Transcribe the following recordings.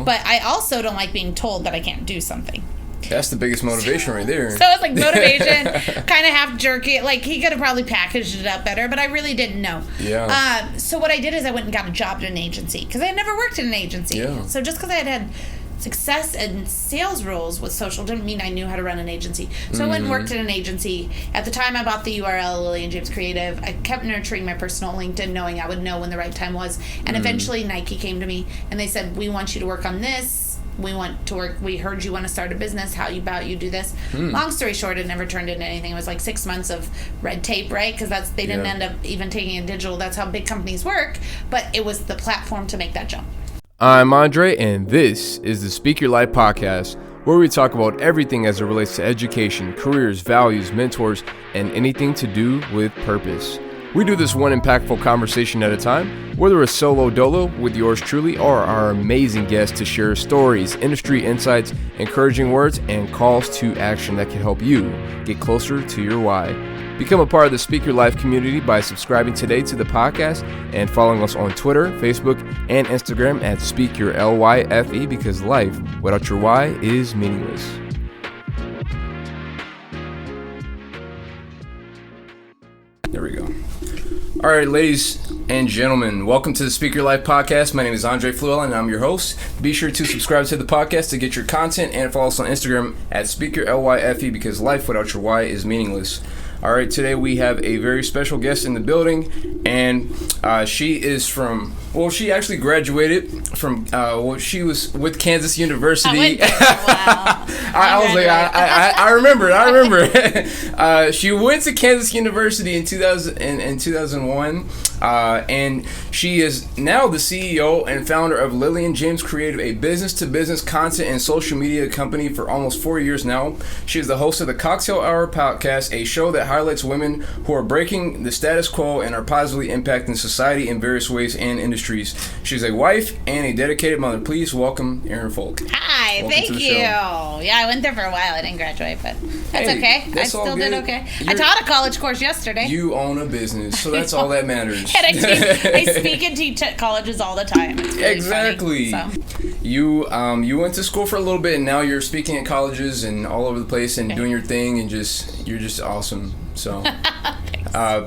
But I also don't like being told that I can't do something. That's the biggest motivation right there. So it's like motivation, kind of half jerky. Like, he could have probably packaged it up better, but I really didn't know. Yeah. So what I did is I went and got a job at an agency, because I had never worked in an agency. Yeah. So just because I had success and sales roles with social didn't mean I knew how to run an agency. So I went and worked at an agency. At the time, I bought the URL, Lillian James Creative. I kept nurturing my personal LinkedIn, knowing I would know when the right time was. And eventually Nike came to me and they said, we want you to work on this. We heard you want to start a business. How about you do this? Long story short, it never turned into anything. It was like 6 months of red tape, right? Because they didn't end up even taking it digital. That's how big companies work. But it was the platform to make that jump. I'm Andre, and this is the Speak Your Life podcast, where we talk about everything as it relates to education, careers, values, mentors, and anything to do with purpose. We do this one impactful conversation at a time, whether it's solo dolo with yours truly or our amazing guests to share stories, industry insights, encouraging words, and calls to action that can help you get closer to your why. Become a part of the Speak Your Life community by subscribing today to the podcast and following us on Twitter, Facebook, and Instagram at Speak Your LYFE, because life without your why is meaningless. There we go. All right, ladies and gentlemen, welcome to the Speak Your Life podcast. My name is Andre Fluel, and I'm your host. Be sure to subscribe to the podcast to get your content and follow us on Instagram at Speak Your LYFE, because life without your why is meaningless. All right, today we have a very special guest in the building, and she is from, well, she actually graduated from, she was with Kansas University. I remember. She went to Kansas University in 2001, and she is now the CEO and founder of Lillian James Creative, a business-to-business content and social media company for almost 4 years now. She is the host of the Cocktail Hour podcast, a show that highlights women who are breaking the status quo and are positively impacting society in various ways and industries. She's a wife and a dedicated mother. Please welcome Aaron Fulk. Hi, thank you. Yeah, I went there for a while. I didn't graduate, but that's okay. I still did okay. I taught a college course yesterday. You own a business, so that's all that matters. And I speak and teach at colleges all the time. It's really exactly. Funny, so. You went to school for a little bit, and now you're speaking at colleges and all over the place and doing your thing, and you're just awesome. So,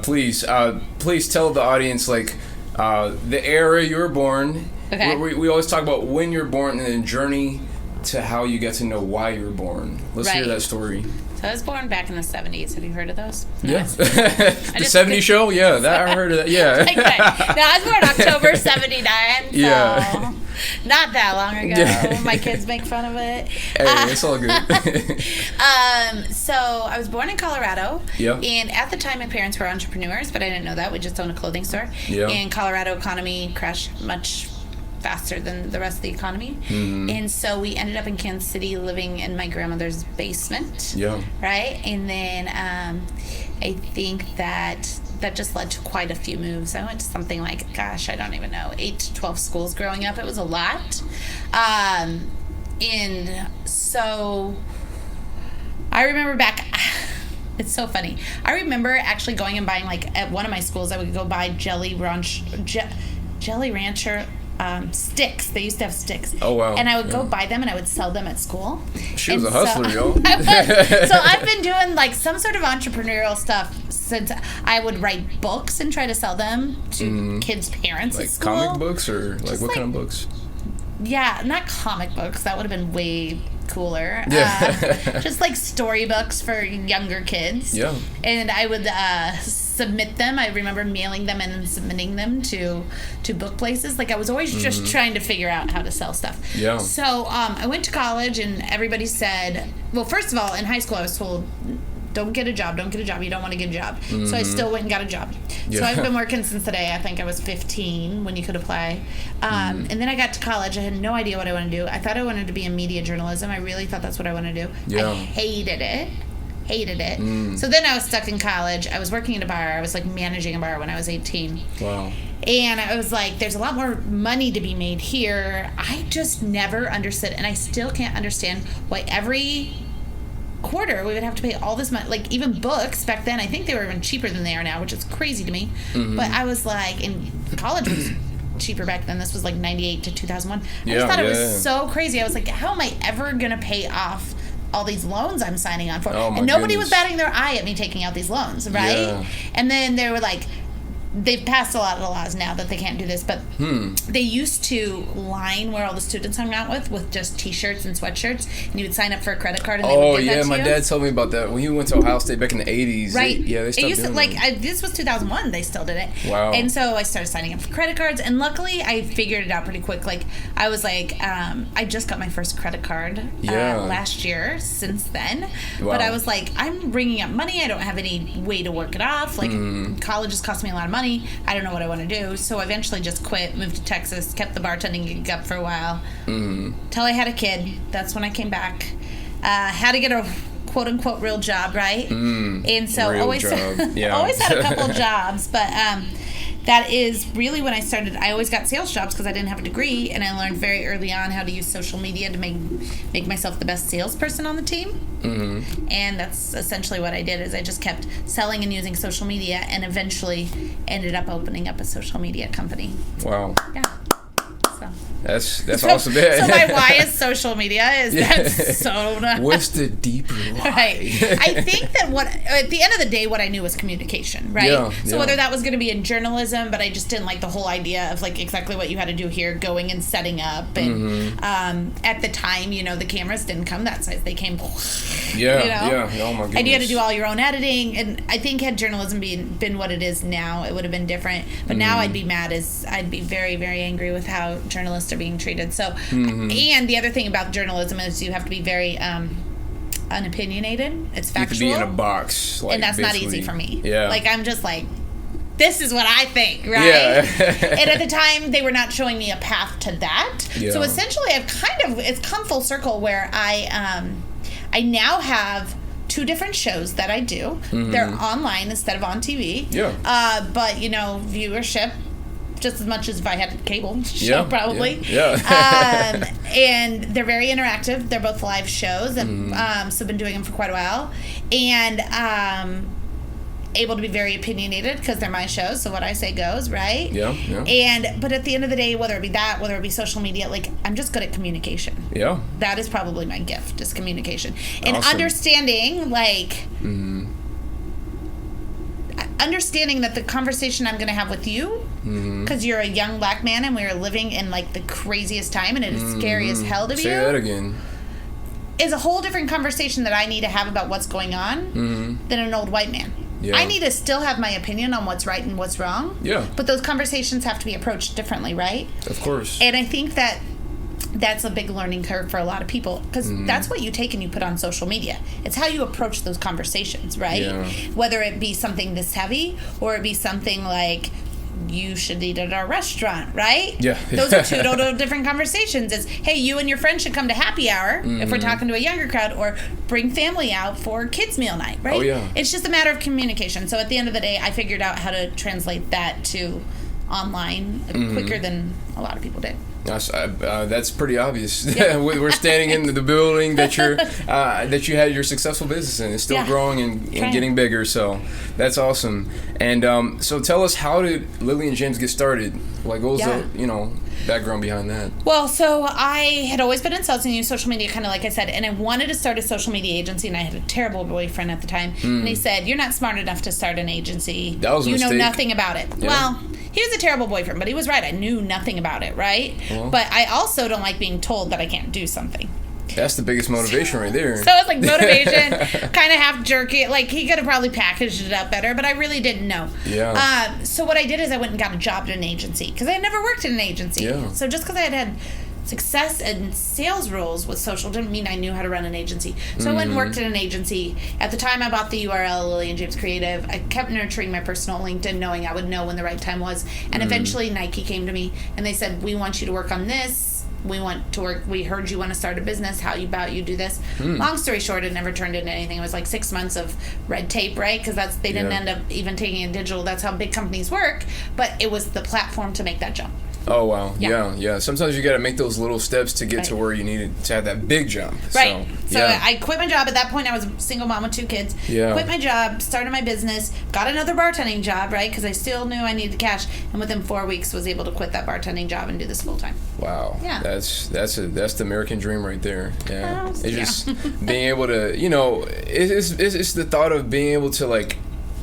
please tell the audience the era you were born. Okay. We always talk about when you're born and then journey to how you get to know why you were born. Let's hear that story. So I was born back in the 70s. Have you heard of those? Yeah. The 70s show? Yeah, I heard of that. Yeah. Okay. No, I was born October 79. So yeah. Not that long ago. Yeah. My kids make fun of it. Hey, it's all good. So I was born in Colorado. Yeah. And at the time, my parents were entrepreneurs, but I didn't know that. We just owned a clothing store. Yeah. And Colorado economy crashed much faster than the rest of the economy. Mm-hmm. And so we ended up in Kansas City living in my grandmother's basement. Yeah. Right? And then I think that just led to quite a few moves. I went to something like, gosh, I don't even know, 8 to 12 schools growing up. It was a lot. And so I remember back... It's so funny. I remember actually going and buying, at one of my schools, I would go buy Jelly Rancher sticks. They used to have sticks. Oh, wow. And I would go buy them and I would sell them at school. She was a hustler, yo. I was. So I've been doing some sort of entrepreneurial stuff since I would write books and try to sell them to kids' parents at school. Comic books or what kind of books? Yeah, not comic books. That would have been way cooler. Yeah. Just storybooks for younger kids. Yeah. And I would submit them. I remember mailing them and submitting them to book places. I was always just trying to figure out how to sell stuff. Yeah. So I went to college and everybody said, well, first of all, in high school I was told, don't get a job, you don't want to get a job. Mm-hmm. So I still went and got a job. Yeah. So I've been working since the day I think I was 15 when you could apply. And then I got to college. I had no idea what I wanted to do. I thought I wanted to be in media journalism. I really thought that's what I wanted to do. Yeah. I hated it. So then I was stuck in college. I was working at a bar. I was managing a bar when I was 18. Wow. And I was like, there's a lot more money to be made here. I just never understood, and I still can't understand why every quarter we would have to pay all this money. Even books back then, I think they were even cheaper than they are now, which is crazy to me. Mm-hmm. But I was in college was cheaper back then. This was like 98 to 2001. I just thought it was so crazy. I was like, how am I ever going to pay off all these loans I'm signing on for? And nobody was batting their eye at me taking out these loans, right? Yeah. And then they were like, they've passed a lot of laws now that they can't do this, but they used to line where all the students hung out with just T-shirts and sweatshirts, and you would sign up for a credit card and they would give that to my you. Dad told me about that when he went to Ohio State back in the 80s. Right. They stopped used doing to, like, this was 2001. They still did it. Wow. And so I started signing up for credit cards, and luckily I figured it out pretty quick. Like, I was like, I just got my first credit card last year. Since then, but I was like, I'm bringing up money. I don't have any way to work it off. Like, college has cost me a lot of money. I don't know what I want to do. So I eventually just quit, moved to Texas, kept the bartending gig up for a while, till I had a kid. That's when I came back. Had to get a quote-unquote real job, right? And so always had a couple jobs, but that is really when I started. I always got sales jobs because I didn't have a degree, and I learned very early on how to use social media to make myself the best salesperson on the team. And that's essentially what I did. Is I just kept selling and using social media, and eventually ended up opening up a social media company. Wow. Yeah. So. That's awesome. So my why is social media is that's so nuts. What's the deeper why? Right. I think that at the end of the day, what I knew was communication, right? Yeah, so whether that was going to be in journalism, but I just didn't like the whole idea of like exactly what you had to do here, going and setting up, and at the time, the cameras didn't come that size; they came. Yeah. Oh my goodness. And you had to do all your own editing, and I think had journalism been what it is now, it would have been different. But now I'd be mad. I'd be very, very angry with how journalists are being treated. So, and the other thing about journalism is you have to be very unopinionated. It's factual. You have to be in a box, and that's not easy for me. Yeah. Like, I'm just like, this is what I think, right? Yeah. And at the time, they were not showing me a path to that. Yeah. So essentially, it's come full circle where I now have 2 different shows that I do. They're online instead of on TV. Yeah. But viewership just as much as if I had cable show, probably. Yeah. And they're very interactive. They're both live shows, and so I've been doing them for quite a while, and able to be very opinionated because they're my shows, so what I say goes, right? Yeah. But at the end of the day, whether it be social media, like, I'm just good at communication. Yeah. That is probably my gift, is communication. And awesome. Understanding, like, understanding that the conversation I'm going to have with you, because you're a young black man and we're living in, like, the craziest time and it is scary as hell to be. Say that again. Is a whole different conversation that I need to have about what's going on than an old white man. Yeah. I need to still have my opinion on what's right and what's wrong. Yeah. But those conversations have to be approached differently, right? Of course. And I think that that's a big learning curve for a lot of people, because that's what you take and you put on social media. It's how you approach those conversations, right? Yeah. Whether it be something this heavy or it be something like, you should eat at our restaurant, right? Yeah. Those are 2 total different conversations. It's, hey, you and your friend should come to happy hour if we're talking to a younger crowd, or bring family out for kids meal night, right? Oh, yeah. It's just a matter of communication. So at the end of the day, I figured out how to translate that to online quicker than a lot of people did. That's pretty obvious. Yeah. We're standing in the building that you had your successful business in. It's still growing and getting bigger. So that's awesome. And so tell us, how did Lilian James get started? Like, what was the background behind that? Well, so I had always been in sales and used social media, kind of like I said, and I wanted to start a social media agency, and I had a terrible boyfriend at the time, and he said, "You're not smart enough to start an agency. That was a mistake. You know nothing about it." Yeah. Well, he was a terrible boyfriend, but he was right. I knew nothing about it, right? Well, but I also don't like being told that I can't do something. That's the biggest motivation right there. So it's like motivation, kind of half jerky. Like, he could have probably packaged it up better, but I really didn't know. Yeah. So what I did is I went and got a job at an agency, because I had never worked in an agency. Yeah. So just because I had success and sales roles with social didn't mean I knew how to run an agency. So I went and worked in an agency. At the time, I bought the URL, Lillian James Creative. I kept nurturing my personal LinkedIn, knowing I would know when the right time was. And eventually Nike came to me and they said, "We want you to work on this. We heard you want to start a business. How about you do this?" Long story short, it never turned into anything. It was like 6 months of red tape, right? Because they didn't end up even taking it digital. That's how big companies work. But it was the platform to make that jump. Oh, wow. Yeah. Sometimes you got to make those little steps to get to where you need to have that big jump. Right. So I quit my job. At that point, I was a single mom with 2 kids. Yeah. Quit my job, started my business, got another bartending job, right? Because I still knew I needed cash. And within 4 weeks, was able to quit that bartending job and do this full time. Wow. Yeah. That's the American dream right there. Yeah. It's just being able to, it's the thought of being able to, like,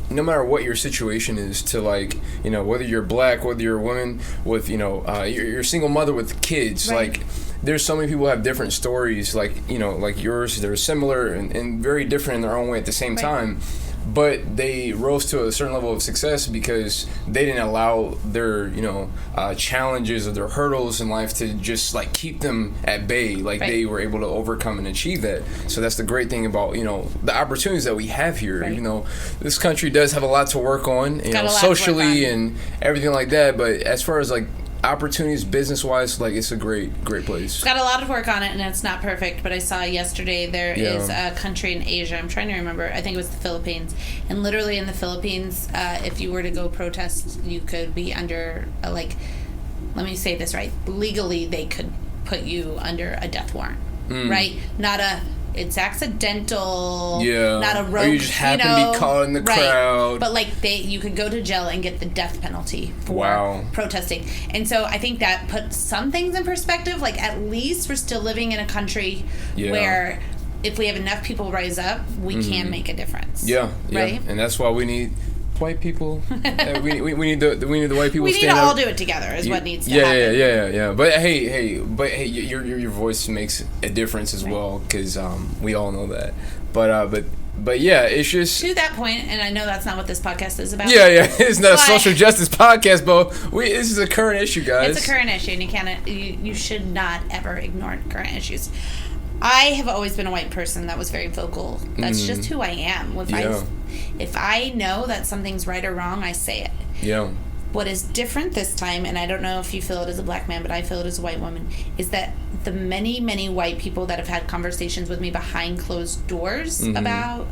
no matter what your situation is, to, like, whether you're black, whether you're a woman with, you're a single mother with kids, like, there's so many people who have different stories, like, like yours. They're similar and very different in their own way at the same time. But they rose to a certain level of success because they didn't allow their, challenges or their hurdles in life to just, like, keep them at bay. Like, they were able to overcome and achieve that. So that's the great thing about, the opportunities that we have here. This country does have a lot to work on, socially and everything like that. But as far as, like, opportunities business-wise, like, it's a great place. It's got a lot of work on it, and it's not perfect, but I saw yesterday there is a country in Asia, I'm trying to remember, I think it was the Philippines, and literally in the Philippines, if you were to go protest, you could be under, let me say this right, legally they could put you under a death warrant, right? Not it's accidental, not a rogue, or you just happen to be caught in the crowd. But, like, you could go to jail and get the death penalty for protesting. And so I think that puts some things in perspective. Like, at least we're still living in a country where if we have enough people rise up, we can make a difference. Right? And that's why we need white people. we need the white people. We need to all do it together. Is what needs to happen. Yeah. But hey, your voice makes a difference as well, because we all know that. But yeah, it's just to that point, and I know that's not what this podcast is about. Yeah, it's not a social justice podcast, but this is a current issue, guys. It's a current issue, and you should not ever ignore current issues. I have always been a white person that was very vocal. That's just who I am. If I know that something's right or wrong, I say it. Yeah. What is different this time, and I don't know if you feel it as a black man, but I feel it as a white woman, is that the many, many white people that have had conversations with me behind closed doors about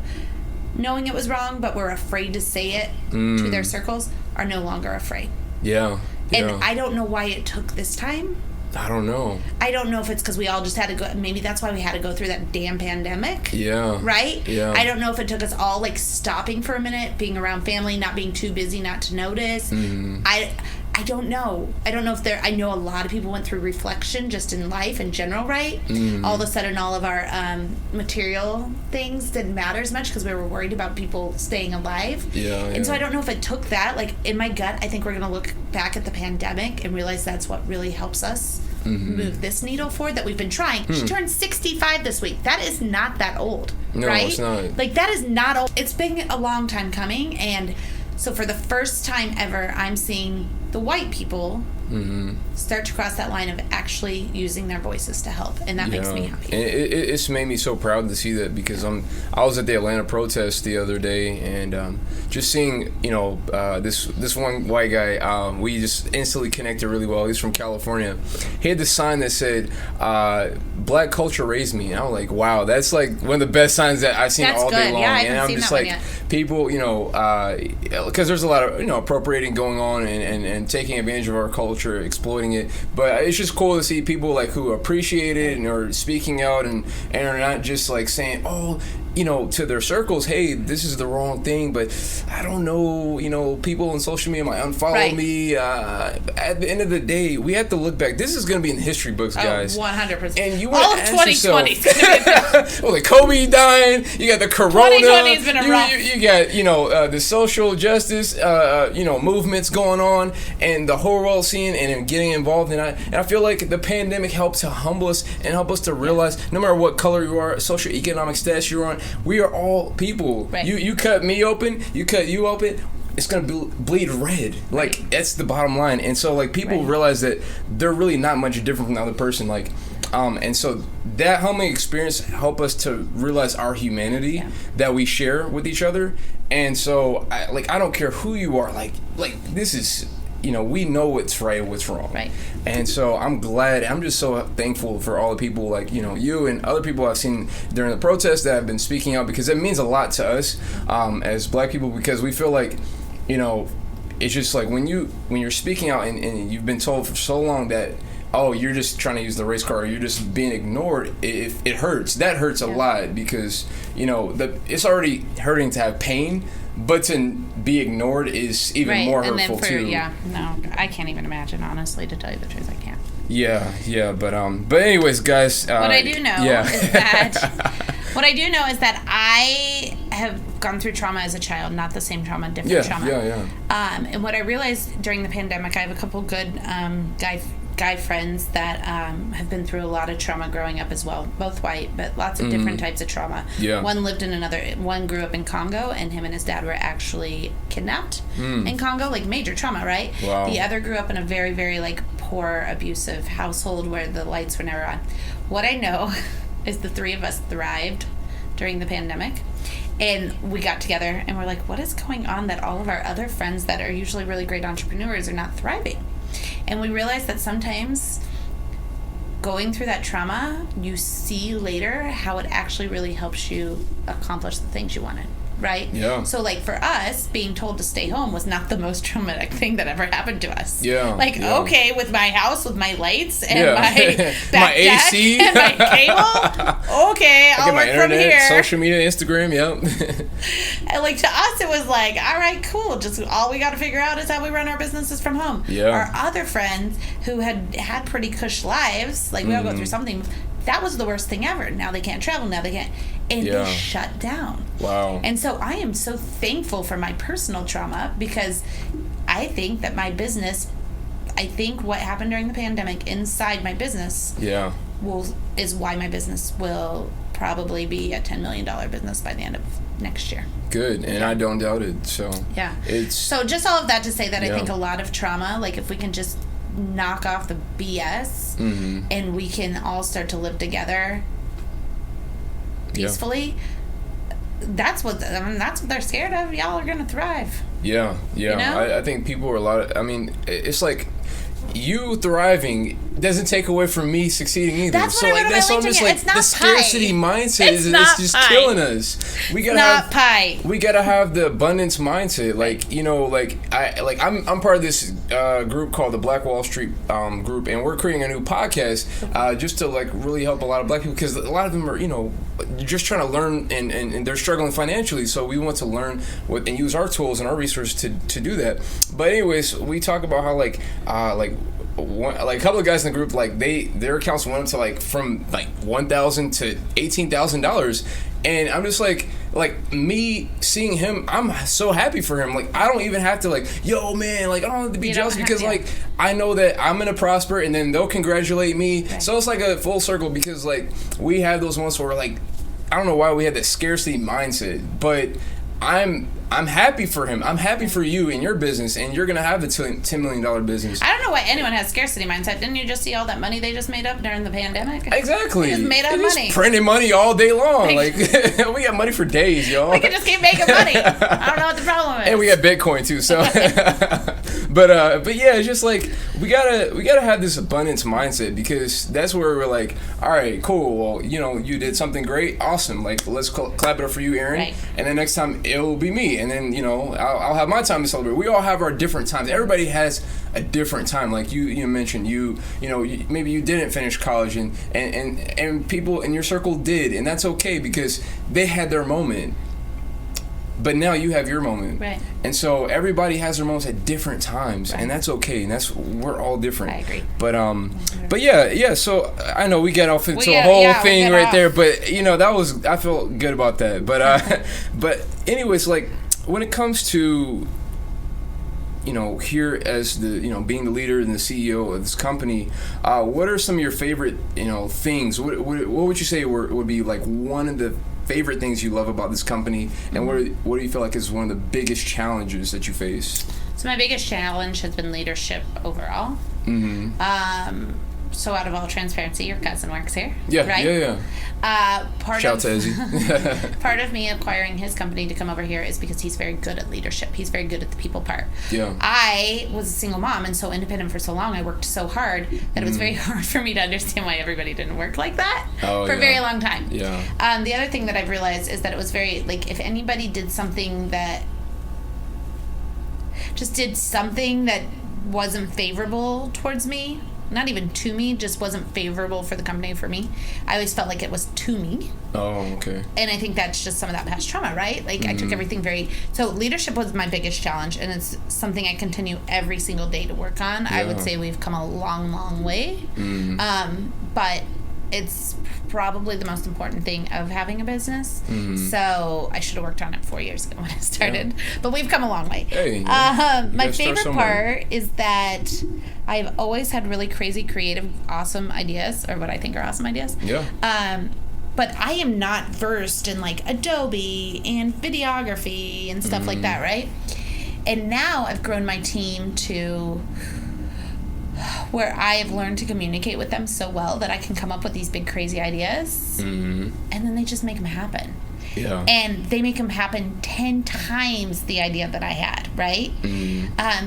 knowing it was wrong, but were afraid to say it to their circles, are no longer afraid. Yeah. And I don't know why it took this time. I don't know. I don't know if it's because we all just had to go. Maybe that's why we had to go through that damn pandemic. Yeah. Right? Yeah. I don't know if it took us all, like, stopping for a minute, being around family, not being too busy not to notice. I don't know. I don't know if I know a lot of people went through reflection just in life in general, right? All of a sudden, all of our material things didn't matter as much because we were worried about people staying alive. And so I don't know if it took that. Like, in my gut, I think we're going to look back at the pandemic and realize that's what really helps us move this needle forward that we've been trying. She turned 65 this week. That is not that old, right? No, it's not. Like, that is not old. It's been a long time coming, and so for the first time ever, I'm seeing the white people start to cross that line of actually using their voices to help, and that makes me happy. It's made me so proud to see that, because I was at the Atlanta protest the other day, and just seeing this one white guy, we just instantly connected really well. He's from California. He had this sign that said, "Black culture raised me," and I was like, wow, that's like one of the best signs that I've seen all day long. Yeah, and I'm just like, people, because there's a lot of appropriating going on and taking advantage of our culture, exploiting it. But it's just cool to see people, like, who appreciate it and are speaking out and are not just, like, saying, oh, to their circles, hey, this is the wrong thing, but I don't know, people on social media might unfollow me. At the end of the day, we have to look back. This is going to be in the history books, guys. 100%. And you all of 2020. Well, the Kobe dying, you got the Corona. 2020's been a rough. You got, the social justice, movements going on, and the whole world seeing and getting involved. And I feel like the pandemic helped to humble us and help us to realize, no matter what color you are, socioeconomic status you're on, we are all people. Right. You cut me open, you cut you open, it's going to bleed red. Like, that's the bottom line. And so, like, people realize that they're really not much different from the other person. Like, and so that humbling experience helped us to realize our humanity that we share with each other. And so, I don't care who you are. Like this is, we know what's right and what's wrong. Right. And so I'm just so thankful for all the people, like, you and other people I've seen during the protests that have been speaking out, because it means a lot to us as black people, because we feel like, it's just like when you're speaking out and you've been told for so long that, oh, you're just trying to use the race car, or you're just being ignored, it hurts. That hurts a lot, because, you know, it's already hurting to have pain, but to be ignored is even more hurtful too. Yeah, no, I can't even imagine, honestly, to tell you the truth, I can't. Yeah, but anyways, guys. What I do know is that I have gone through trauma as a child, not the same trauma, different trauma. Yeah. And what I realized during the pandemic, I have a couple good guy friends that have been through a lot of trauma growing up as well, both white, but lots of different types of trauma. Yeah. One grew up in Congo, and him and his dad were actually kidnapped in Congo, like major trauma, right? Wow. The other grew up in a very, very like poor, abusive household where the lights were never on. What I know is the three of us thrived during the pandemic. And we got together and we're like, what is going on that all of our other friends that are usually really great entrepreneurs are not thriving? And we realized that sometimes going through that trauma, you see later how it actually really helps you accomplish the things you wanted, right? Yeah. So, like, for us, being told to stay home was not the most traumatic thing that ever happened to us. Yeah. Like, okay, with my house, with my lights, and my my AC, and my cable, okay, I'll work from here. Social media, Instagram, yep. And, like, to us, it was like, all right, cool. Just all we got to figure out is how we run our businesses from home. Yeah. Our other friends who had pretty cush lives, like, we all go through something. That was the worst thing ever. Now they can't travel. Now they can't. And they shut down. Wow. And so I am so thankful for my personal trauma, because I think that my business, I think what happened during the pandemic inside my business is why my business will probably be a $10 million business by the end of next year. Good. And I don't doubt it. So so just all of that to say that I think a lot of trauma, like if we can just knock off the BS and we can all start to live together peacefully, that's what they're scared of. Y'all are gonna thrive. Yeah. You know? I think people are it's like you thriving doesn't take away from me succeeding either. That's what I wrote on my LinkedIn. It's not the scarcity mindset is just killing us. We gotta have the abundance mindset. Like, you know, I'm part of this group called the Black Wall Street group, and we're creating a new podcast just to like really help a lot of black people, because a lot of them are, you know, just trying to learn and they're struggling financially. So we want to learn and use our tools and our resources to do that. But anyways, we talk about how a couple of guys in the group, like their accounts went up to like from like $1,000 to $18,000, and I'm just like me seeing him, I'm so happy for him. Like, I don't even have to like, yo man, like I don't have to be jealous, because like I know that I'm gonna prosper, and then they'll congratulate me. Right. So it's like a full circle, because like we had those ones where like, I don't know why we had that scarcity mindset, but I'm happy for him. I'm happy for you and your business, and you're going to have the $10 million business. I don't know why anyone has scarcity mindset. Didn't you just see all that money they just made up during the pandemic? Exactly. They just made up money. Printing money all day long. Like we got money for days, y'all. We can just keep making money. I don't know what the problem is. And we got Bitcoin too, so. But yeah, it's just like we gotta have this abundance mindset, because that's where we're like, all right, cool. Well, you know, you did something great, awesome. Like, let's clap it up for you, Aaron. Right. And then next time it will be me, and then, you know, I'll have my time to celebrate. We all have our different times. Everybody has a different time. Like you mentioned, you know, maybe you didn't finish college, and people in your circle did, and that's okay, because they had their moment. But now you have your moment. Right. And so everybody has their moments at different times, and that's okay, and we're all different. I agree. But yeah, so I know we get off into a whole thing right there, but you know, I felt good about that. But but anyways, like when it comes to, you know, here as the, you know, being the leader and the CEO of this company, what are some of your favorite, you know, things? What would you say would be like one of the favorite things you love about this company, and what do you feel like is one of the biggest challenges that you face? So my biggest challenge has been leadership overall. So out of all transparency, your cousin works here. Yeah, right? Yeah. Shout to Izzy. Part of me acquiring his company to come over here is because he's very good at leadership. He's very good at the people part. Yeah. I was a single mom and so independent for so long. I worked so hard that it was very hard for me to understand why everybody didn't work like that for a very long time. Yeah. The other thing that I've realized is that it was very, like, if anybody did something that... just did something that wasn't favorable towards me, not even to me, just wasn't favorable for the company, for me. I always felt like it was to me. Oh, okay. And I think that's just some of that past trauma, right? Like, I took everything so leadership was my biggest challenge, and it's something I continue every single day to work on. I would say we've come a long, long way. But it's probably the most important thing of having a business. So I should have worked on it 4 years ago when I started. But we've come a long way. Hey, my favorite part is that I've always had really crazy, creative, awesome ideas, or what I think are awesome ideas. Yeah. But I am not versed in like Adobe and videography and stuff like that, right? And now I've grown my team to where I have learned to communicate with them so well that I can come up with these big crazy ideas, and then they just make them happen. Yeah. And they make them happen 10 times the idea that I had, right?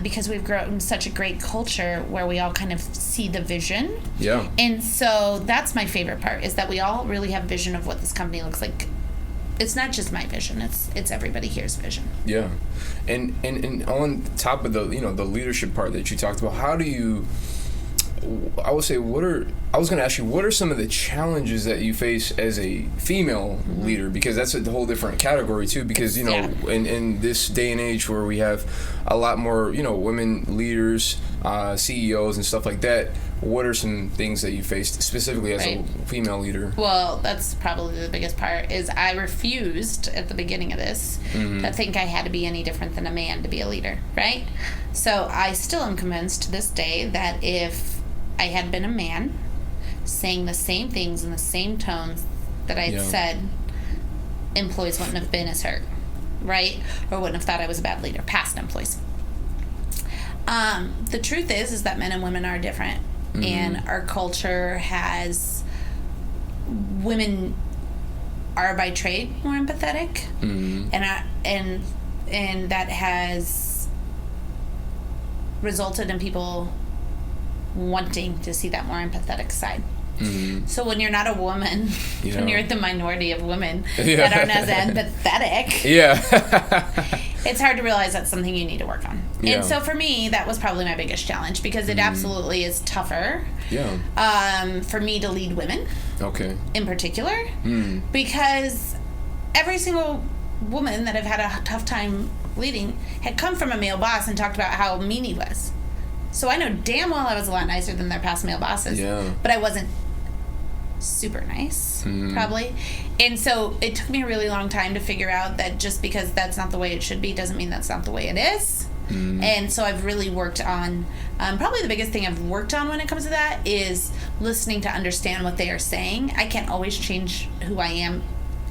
Because we've grown such a great culture where we all kind of see the vision. Yeah. And so that's my favorite part, is that we all really have vision of what this company looks like. It's not just my vision, it's everybody here's vision. Yeah. And on top of the the leadership part that you talked about, how do you, I would say, what are some of the challenges that you face as a female leader? Because that's a whole different category too, because in this day and age where we have a lot more women leaders, CEOs and stuff like that, what are some things that you faced specifically as a female leader? Well, that's probably the biggest part, is I refused at the beginning of this to think I had to be any different than a man to be a leader, right? So I still am convinced to this day that if I had been a man saying the same things in the same tones that I said, employees wouldn't have been as hurt, right? Or wouldn't have thought I was a bad leader, past employees. The truth is that men and women are different, and our culture has, women are by trade more empathetic, and that has resulted in people wanting to see that more empathetic side. So when you're not a woman, when you're the minority of women that aren't as empathetic, it's hard to realize that's something you need to work on. And so for me, that was probably my biggest challenge, because it absolutely is tougher for me to lead women, in particular, because every single woman that I've had a tough time leading had come from a male boss and talked about how mean he was. So I know damn well I was a lot nicer than their past male bosses, but I wasn't super nice, probably. And so it took me a really long time to figure out that just because that's not the way it should be doesn't mean that's not the way it is. And so I've really worked on, probably the biggest thing I've worked on when it comes to that is listening to understand what they are saying. I can't always change who I am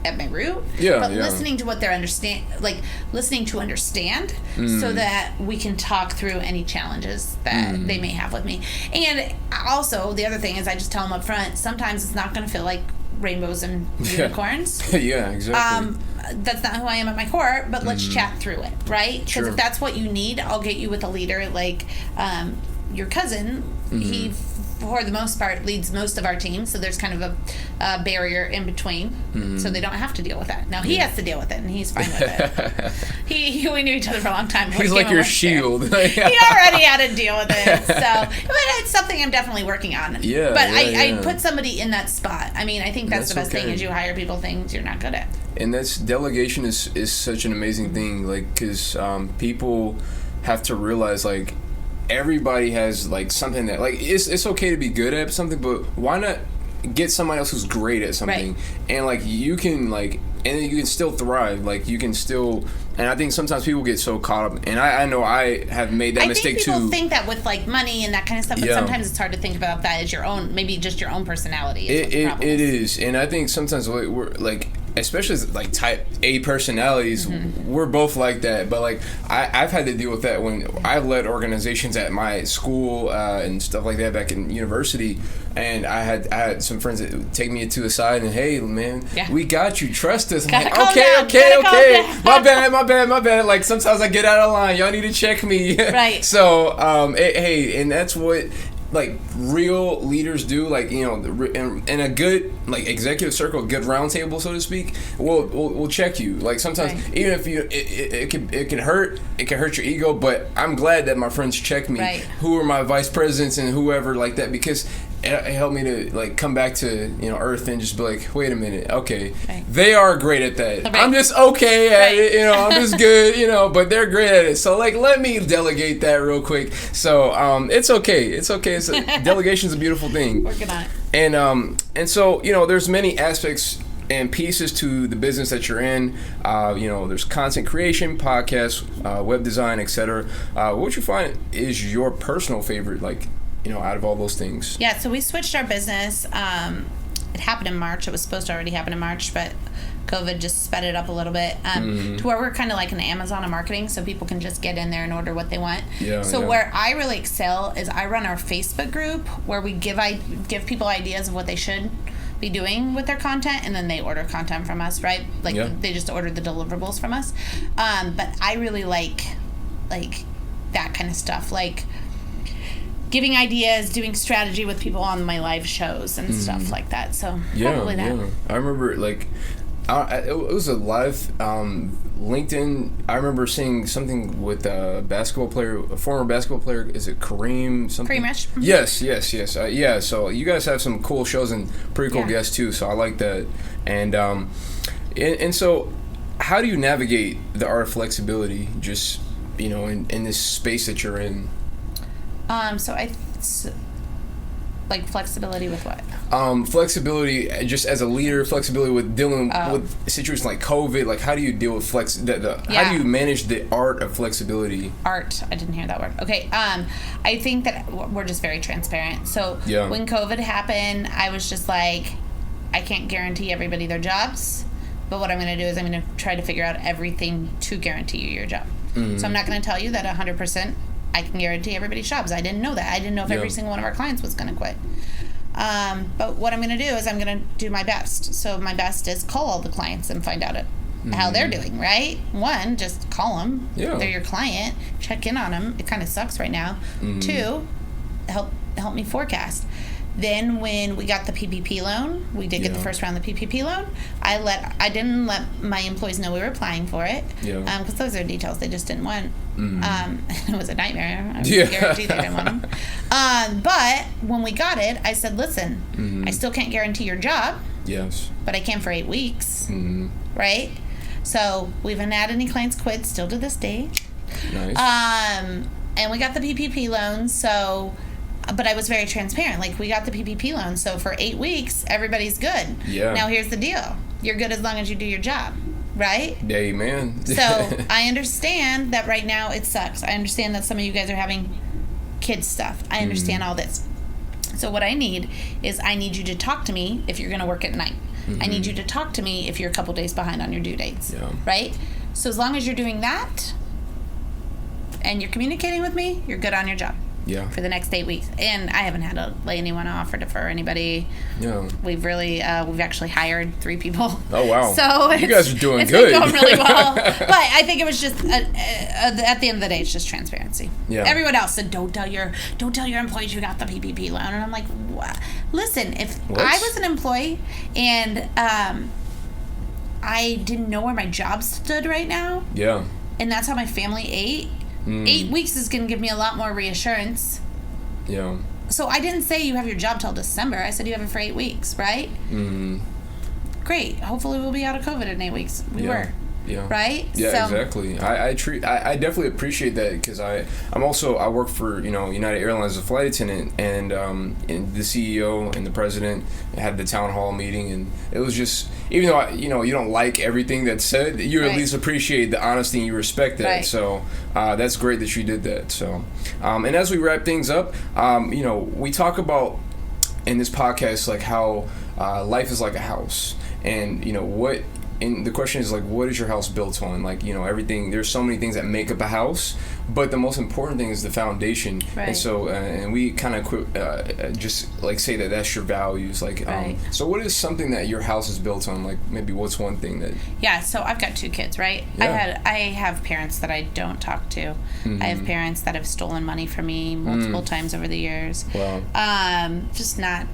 at my root, but listening to what they're listening to understand, so that we can talk through any challenges that they may have with me. And also the other thing is, I just tell them up front, sometimes it's not going to feel like rainbows and unicorns. Exactly. That's not who I am at my core, but let's chat through it, right? Because if that's what you need, I'll get you with a leader like your cousin. He, for the most part, leads most of our team, so there's kind of a barrier in between, so they don't have to deal with that. Now he has to deal with it, and he's fine with it. We knew each other for a long time. He's like your shield. He already had to deal with it, but it's something I'm definitely working on. I put somebody in that spot. I mean, I think that's the best thing, is you hire people things you're not good at. And that's, delegation is such an amazing thing, like, because people have to realize, like, everybody has like something that, like, it's okay to be good at something, but why not get somebody else who's great at something, and like you can still thrive, like you can still. And I think sometimes people get so caught up, and I know I have made that mistake too. I think people think that with like money and that kind of stuff, but sometimes it's hard to think about that as your own, maybe just your own personality. It is, and I think sometimes we're like, especially like type A personalities, we're both like that. But like I've had to deal with that when I led organizations at my school and stuff like that back in university, and I had some friends that would take me to the side and, hey man, we got you, trust us. I'm like, okay, my bad. Like sometimes I get out of line. Y'all need to check me. Right. So hey, and that's what. like real leaders do, like, you know, in a good like executive circle, a good round table, so to speak, we'll check you. Like sometimes, even if it can hurt your ego, but I'm glad that my friends check me. Right. Who are my vice presidents and whoever like that, because it helped me to like come back to, you know, earth and just be like, wait a minute, okay, they are great at that. Right. I'm just okay at it, you know, I'm just good, you know, but they're great at it. So like, let me delegate that real quick. So it's okay. Delegation's a beautiful thing. Working on it. And so, you know, there's many aspects and pieces to the business that you're in. You know, there's content creation, podcasts, web design, etc. What would you find is your personal favorite, like, you know, out of all those things? Yeah, so we switched our business. It happened in March. It was supposed to already happen in March, but COVID just sped it up a little bit to where we're kind of like an Amazon of marketing, so people can just get in there and order what they want. Where I really excel is I run our Facebook group where we give people ideas of what they should be doing with their content, and then they order content from us, right? Like they just order the deliverables from us. But I really like that kind of stuff, like giving ideas, doing strategy with people on my live shows and stuff like that. So probably that. Yeah. I remember like it was a live LinkedIn. I remember seeing something with a former basketball player. Is it Kareem something? Kareem Rush. Yes. Yeah. So you guys have some cool shows and pretty cool guests too. So I like that. And so, how do you navigate the art of flexibility? Just, you know, in this space that you're in. Like flexibility with what? Flexibility just as a leader, flexibility with dealing with situations like COVID. Like, how do you deal with how do you manage the art of flexibility? Art. I didn't hear that word. Okay. I think that we're just very transparent. So when COVID happened, I was just like, I can't guarantee everybody their jobs, but what I'm going to do is I'm going to try to figure out everything to guarantee you your job. So I'm not going to tell you that 100% I can guarantee everybody's jobs. I didn't know that. I didn't know if every single one of our clients was going to quit. But what I'm going to do is I'm going to do my best. So my best is call all the clients and find out how they're doing, right? One, just call them. Yeah. They're your client. Check in on them. It kind of sucks right now. Two, help me forecast. Then when we got the PPP loan, we did get the first round of the PPP loan. I didn't let my employees know we were applying for it. Because those are details they just didn't want. It was a nightmare. I guarantee they didn't want them. But when we got it, I said, listen, I still can't guarantee your job. Yes. But I can for 8 weeks. Right? So we haven't had any clients quit still to this day. Nice. And we got the PPP loan, so... But I was very transparent. Like, we got the PPP loan, so for 8 weeks, everybody's good. Yeah. Now, here's the deal. You're good as long as you do your job, right? Amen. So, I understand that right now it sucks. I understand that some of you guys are having kids stuff. I understand all this. So, what I need is I need you to talk to me if you're going to work at night. I need you to talk to me if you're a couple days behind on your due dates, right? So, as long as you're doing that and you're communicating with me, you're good on your job. Yeah. For the next 8 weeks. And I haven't had to lay anyone off or defer anybody. Yeah. We've actually hired 3 people. Oh, wow. So you guys are doing it's good. It's been going really well. But I think it was just, at the end of the day, it's just transparency. Yeah. Everyone else said, don't tell your employees you got the PPP loan. And I'm like, what? Listen, if I was an employee and I didn't know where my job stood right now. Yeah. And that's how my family ate. 8 weeks is going to give me a lot more reassurance. Yeah. So I didn't say you have your job till December. I said you have it for 8 weeks, right? Great. Hopefully we'll be out of COVID in 8 weeks. We were. Yeah. Right? Yeah, so, exactly. I definitely appreciate that because I work for, you know, United Airlines as a flight attendant, and the CEO and the president had the town hall meeting, and it was just, even though you don't like everything that's said, you at least appreciate the honesty and you respect that. Right. So that's great that you did that. So and as we wrap things up, we talk about in this podcast like how life is like a house, and what and the question is like, what is your house built on? Like, you know, everything. There's so many things that make up a house, but the most important thing is the foundation. Right. And so, and we kind of just like say that that's your values. Like, Right. So what is something that your house is built on? Like, maybe what's one thing that? Yeah. So I've got 2 kids, right? Yeah. I have parents that I don't talk to. Mm-hmm. I have parents that have stolen money from me multiple times over the years. Wow. Just not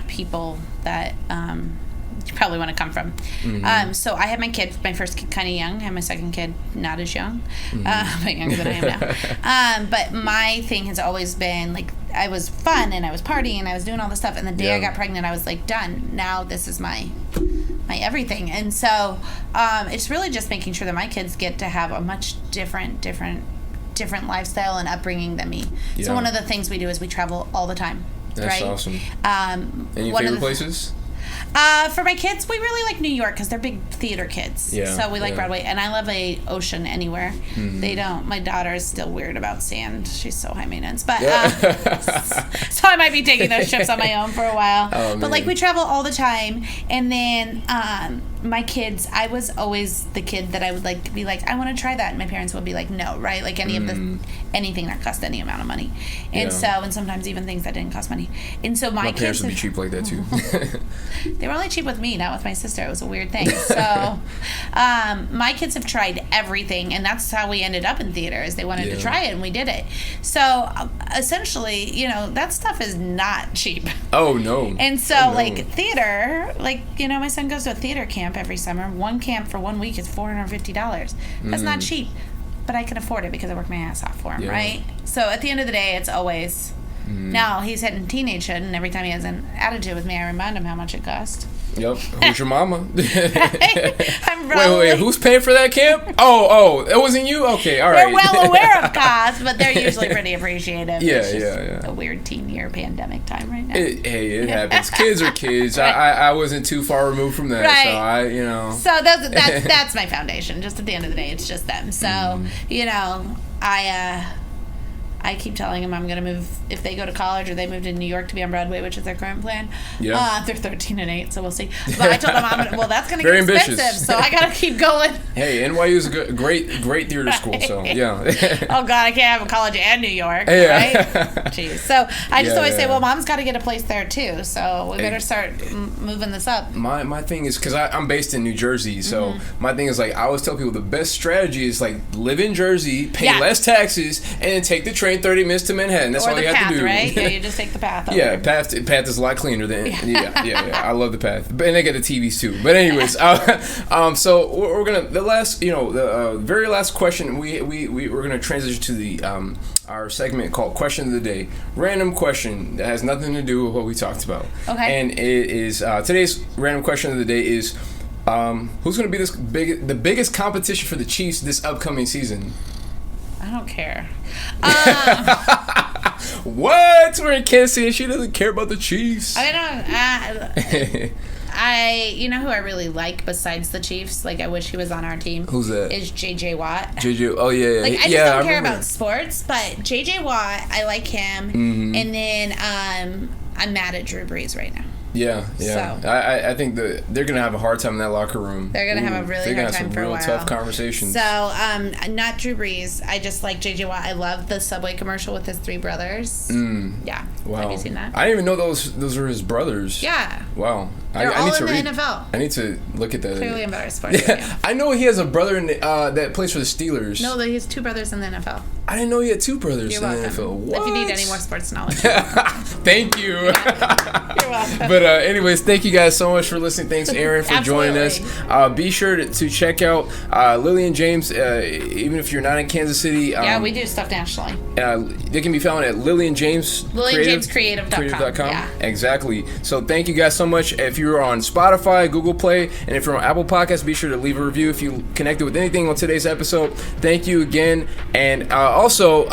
people that you probably want to come from. Mm-hmm. So I had my first kid kind of young. I had my second kid not as young, but younger than I am now. But my thing has always been like, I was fun and I was partying and I was doing all this stuff. And the day I got pregnant, I was like, done. Now this is my everything. And so it's really just making sure that my kids get to have a much different lifestyle and upbringing than me. Yeah. So one of the things we do is we travel all the time. That's right? awesome. Any One favorite places? For my kids, we really like New York because they're big theater kids. Yeah, So we like Broadway, and I love a ocean anywhere. Mm-hmm. They don't. My daughter is still weird about sand. She's so high maintenance, but so I might be taking those trips on my own for a while. Oh, but like we travel all the time, and then my kids, I was always the kid that I would like to be like, I want to try that, and my parents would be like, no, right? Like anything that cost any amount of money, and and sometimes even things that didn't cost money, and so my parents kids would be cheap like that too. They were only cheap with me, not with my sister. It was a weird thing. So my kids have tried everything, and that's how we ended up in theater, is they wanted to try it, and we did it. So essentially, you know, that stuff is not cheap. Oh, no. And so, like, theater, like, you know, my son goes to a theater camp every summer. One camp for 1 week is $450. That's not cheap, but I can afford it because I work my ass off for him, right? So at the end of the day, it's always... Now, he's hitting teenagehood, and every time he has an attitude with me, I remind him how much it cost. Yep. Who's your mama? I'm probably... Wait, who's paying for that camp? Oh, it wasn't you? Okay, all right. They're well aware of costs, but they're usually pretty appreciative. Yeah, it's just a weird teen year pandemic time right now. It happens. Kids are kids. Right. I wasn't too far removed from that, so So that's my foundation. Just at the end of the day, it's just them. So, you know, I keep telling them I'm going to move, if they go to college or they move to New York to be on Broadway, which is their current plan. Yeah. They're 13 and 8, so we'll see. But I told them, that's going to get expensive, so I got to keep going. Hey, NYU is a great theater school, so yeah. Oh, God, I can't have a college and New York, right? Jeez. So I just always say, well, Mom's got to get a place there, too, so we better start moving this up. My thing is, because I'm based in New Jersey, so my thing is, like, I always tell people the best strategy is, like, live in Jersey, pay less taxes, and then take the train 30 minutes to Manhattan. That's all you have to do. Right? Yeah, you just take the path over. Yeah, path is a lot cleaner than yeah. I love the path, and they get the TVs too. But anyways, so we're gonna the very last question. We're gonna transition to the our segment called Question of the Day. Random question that has nothing to do with what we talked about. Okay. And it is today's random question of the day is who's gonna be the biggest competition for the Chiefs this upcoming season? I don't care. What? We're in Kansas City and she doesn't care about the Chiefs. You know who I really like besides the Chiefs? Like, I wish he was on our team. Who's that? Is J.J. Watt. Oh, yeah. Like, I just don't care about sports, but J.J. Watt, I like him. Mm-hmm. And then I'm mad at Drew Brees right now. Yeah. So, I think they're going to have a hard time in that locker room. They're going to have a really hard time for a while. They're going to have some real tough conversations. So, not Drew Brees. I just like J.J. Watt. I love the Subway commercial with his 3 brothers. Yeah. Wow. Have you seen that? I didn't even know those are his brothers. Yeah. Wow. They're all in the NFL. I need to look at that. Clearly embarrassed sports. Yeah. I know he has a brother that plays for the Steelers. No, he has 2 brothers in the NFL. I didn't know he had 2 brothers in the NFL. What? If you need any more sports knowledge. Thank you. You're welcome. But anyways, thank you guys so much for listening. Thanks, Aaron, for joining us. Be sure to check out Lillian James, even if you're not in Kansas City. We do stuff nationally. They can be found at Lillian James LillianJamesCreative.com. Yeah. Exactly. So thank you guys so much. If you're on Spotify, Google Play, and if you're on Apple Podcasts, be sure to leave a review if you connected with anything on today's episode. Thank you again. And also,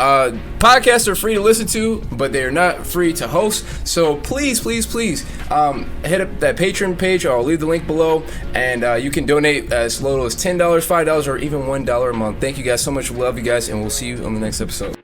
podcasts are free to listen to, but they're not free to host. So please, head up that Patreon page. I'll leave the link below, and you can donate as little as $10, $5, or even $1 a month. Thank you guys so much. We love you guys, and we'll see you on the next episode.